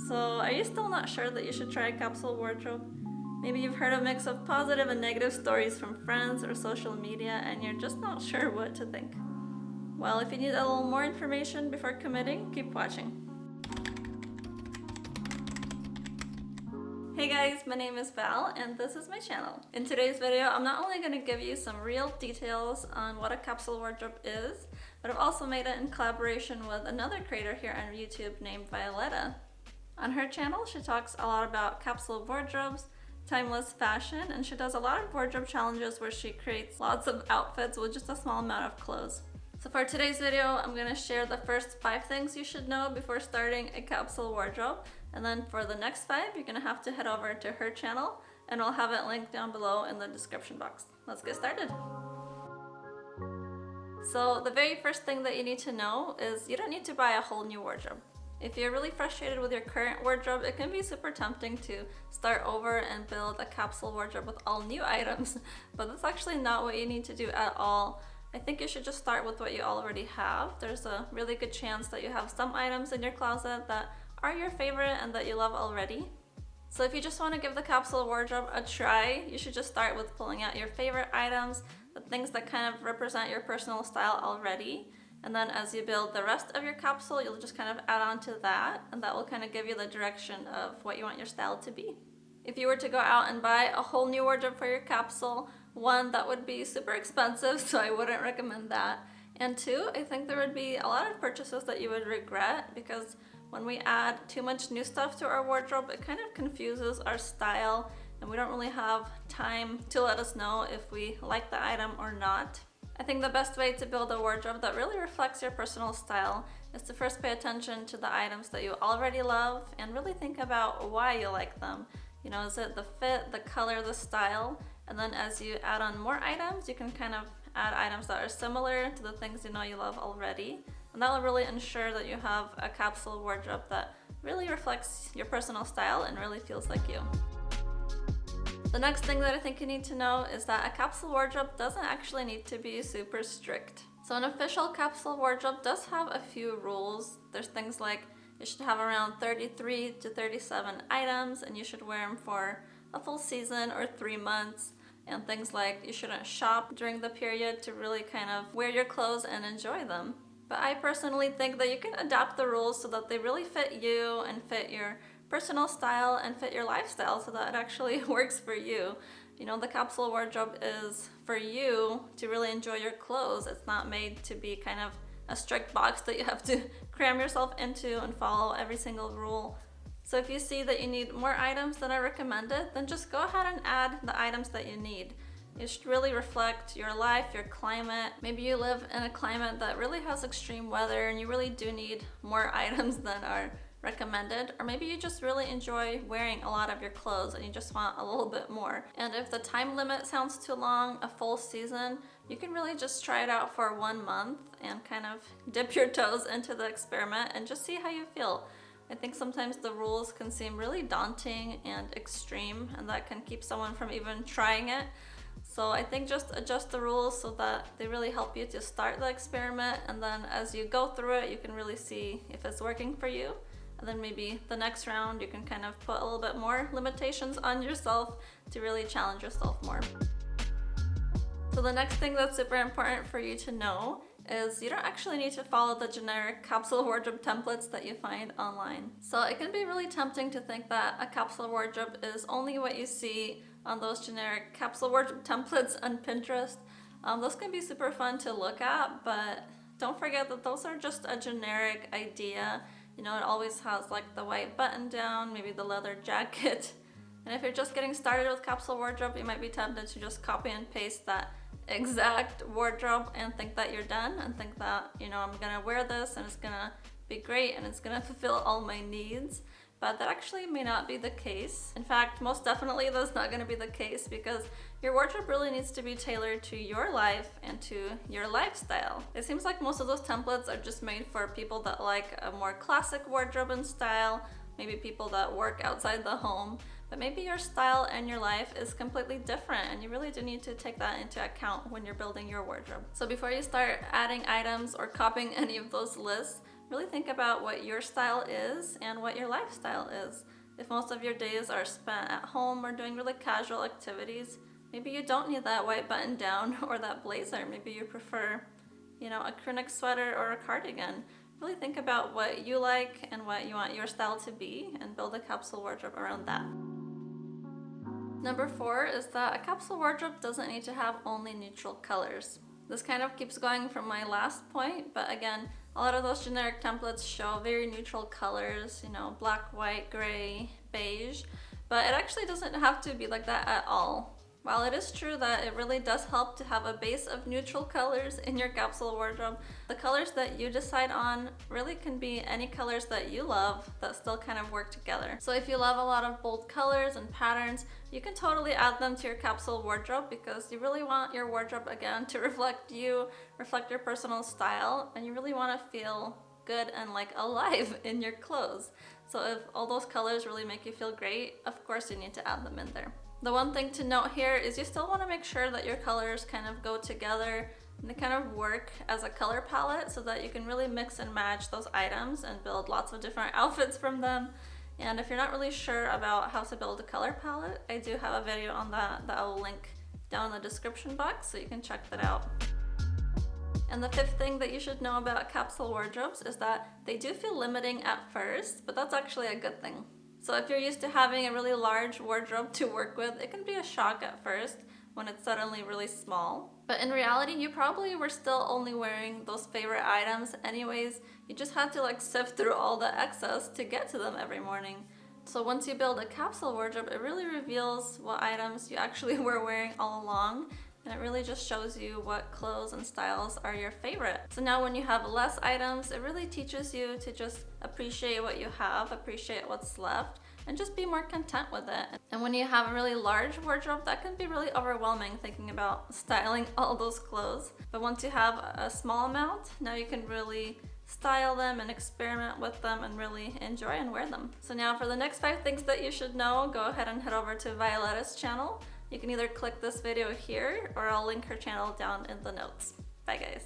So, are you still not sure that you should try a capsule wardrobe? Maybe you've heard a mix of positive and negative stories from friends or social media and you're just not sure what to think. Well, if you need a little more information before committing, keep watching. Hey guys, my name is Val and this is my channel. In today's video, I'm not only going to give you some real details on what a capsule wardrobe is, but I've also made it in collaboration with another creator here on YouTube named Violetta. On her channel, she talks a lot about capsule wardrobes, timeless fashion, and she does a lot of wardrobe challenges where she creates lots of outfits with just a small amount of clothes. So for today's video, I'm going to share the first 5 things you should know before starting a capsule wardrobe. And then for the next 5, you're going to have to head over to her channel, and I'll have it linked down below in the description box. Let's get started. So the very first thing that you need to know is you don't need to buy a whole new wardrobe. If you're really frustrated with your current wardrobe, it can be super tempting to start over and build a capsule wardrobe with all new items, but that's actually not what you need to do at all. I think you should just start with what you already have. There's a really good chance that you have some items in your closet that are your favorite and that you love already. So if you just want to give the capsule wardrobe a try, you should just start with pulling out your favorite items, the things that kind of represent your personal style already. And then as you build the rest of your capsule, you'll just kind of add on to that, and that will kind of give you the direction of what you want your style to be. If you were to go out and buy a whole new wardrobe for your capsule, 1, that would be super expensive, so I wouldn't recommend that. And 2, I think there would be a lot of purchases that you would regret, because when we add too much new stuff to our wardrobe, it kind of confuses our style, and we don't really have time to let us know if we like the item or not. I think the best way to build a wardrobe that really reflects your personal style is to first pay attention to the items that you already love and really think about why you like them. You know, is it the fit, the color, the style? And then as you add on more items, you can kind of add items that are similar to the things you know you love already. And that will really ensure that you have a capsule wardrobe that really reflects your personal style and really feels like you. The next thing that I think you need to know is that a capsule wardrobe doesn't actually need to be super strict. So an official capsule wardrobe does have a few rules. There's things like you should have around 33 to 37 items and you should wear them for a full season or 3 months. And things like you shouldn't shop during the period to really kind of wear your clothes and enjoy them. But I personally think that you can adapt the rules so that they really fit you and fit your personal style and fit your lifestyle so that it actually works for you. You know, the capsule wardrobe is for you to really enjoy your clothes. It's not made to be kind of a strict box that you have to cram yourself into and follow every single rule. So if you see that you need more items than I recommended, then just go ahead and add the items that you need. It should really reflect your life, your climate. Maybe you live in a climate that really has extreme weather and you really do need more items than are recommended, or maybe you just really enjoy wearing a lot of your clothes and you just want a little bit more. And if the time limit sounds too long, a full season, you can really just try it out for 1 month and kind of dip your toes into the experiment and just see how you feel. I think sometimes the rules can seem really daunting and extreme, and that can keep someone from even trying it. So I think just adjust the rules so that they really help you to start the experiment, and then as you go through it, you can really see if it's working for you. And then maybe the next round you can kind of put a little bit more limitations on yourself to really challenge yourself more. So the next thing that's super important for you to know is you don't actually need to follow the generic capsule wardrobe templates that you find online. So it can be really tempting to think that a capsule wardrobe is only what you see on those generic capsule wardrobe templates on Pinterest. Those can be super fun to look at, but don't forget that those are just a generic idea. You know, it always has like the white button down, maybe the leather jacket. And if you're just getting started with capsule wardrobe, you might be tempted to just copy and paste that exact wardrobe and think that you're done and think that, you know, I'm gonna wear this and it's gonna be great and it's gonna fulfill all my needs. But that actually may not be the case. In fact, most definitely that's not gonna be the case, because your wardrobe really needs to be tailored to your life and to your lifestyle. It seems like most of those templates are just made for people that like a more classic wardrobe and style, maybe people that work outside the home, but maybe your style and your life is completely different, and you really do need to take that into account when you're building your wardrobe. So before you start adding items or copying any of those lists, really think about what your style is and what your lifestyle is. If most of your days are spent at home or doing really casual activities, maybe you don't need that white button down or that blazer. Maybe you prefer, a crew neck sweater or a cardigan. Really think about what you like and what you want your style to be and build a capsule wardrobe around that. Number 4 is that a capsule wardrobe doesn't need to have only neutral colors. This kind of keeps going from my last point, but again, a lot of those generic templates show very neutral colors, black, white, gray, beige, but it actually doesn't have to be like that at all. While it is true that it really does help to have a base of neutral colors in your capsule wardrobe, the colors that you decide on really can be any colors that you love that still kind of work together. So if you love a lot of bold colors and patterns, you can totally add them to your capsule wardrobe because you really want your wardrobe, again, to reflect you, reflect your personal style, and you really want to feel good and like alive in your clothes. So if all those colors really make you feel great, of course you need to add them in there. The one thing to note here is you still want to make sure that your colors kind of go together and they kind of work as a color palette so that you can really mix and match those items and build lots of different outfits from them. And if you're not really sure about how to build a color palette, I do have a video on that I will link down in the description box so you can check that out. And the 5th thing that you should know about capsule wardrobes is that they do feel limiting at first, but that's actually a good thing. So if you're used to having a really large wardrobe to work with, it can be a shock at first when it's suddenly really small. But in reality, you probably were still only wearing those favorite items anyways. You just had to sift through all the excess to get to them every morning. So once you build a capsule wardrobe, it really reveals what items you actually were wearing all along. And it really just shows you what clothes and styles are your favorite. So now when you have less items, it really teaches you to just appreciate what you have, appreciate what's left, and just be more content with it. And when you have a really large wardrobe, that can be really overwhelming thinking about styling all those clothes. But once you have a small amount, now you can really style them and experiment with them and really enjoy and wear them. So now for the next 5 things that you should know, go ahead and head over to Violetta's channel. You can either click this video here or I'll link her channel down in the notes. Bye guys.